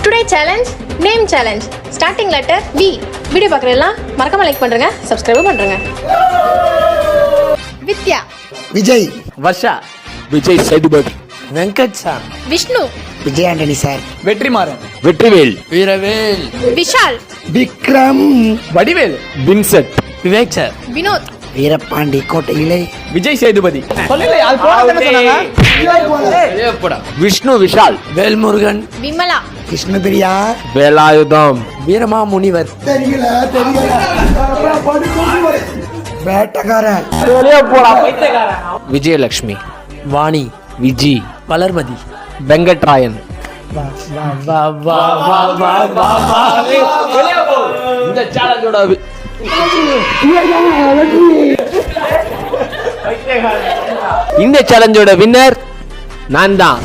Today challenge name challenge. Starting letter V. Video பார்க்குறதெல்லாம் மறக்காம like பண்ணுறேங்க, சப்ஸ்கிரைபும் பண்ணுறேங்க. Vidya. Vijay. Varsha. Vijay Sethupathi. Venkat sir. Vishnu. Vijay Antony sir. Vetrimaaran. Vetrivel. Veeravel. Vishal. Vikram. Vadivel. Vincent. Vivek sir. Vinoth. Veerapandi கோட்டையிலே. விஜய் சேதுபதி. விஷ்ணு விஷால். வேல்முருகன். விமலா. கிருஷ்ணபிரியா. வேலாயுதம். வீரமா முனிவர். தெரியல. வேட்டக்காரன். விஜயலட்சுமி. வாணி. விஜி. வளர்மதி. வெங்கட்ராயன். இந்த சேலஞ்சோட வின்னர் நான் தான்.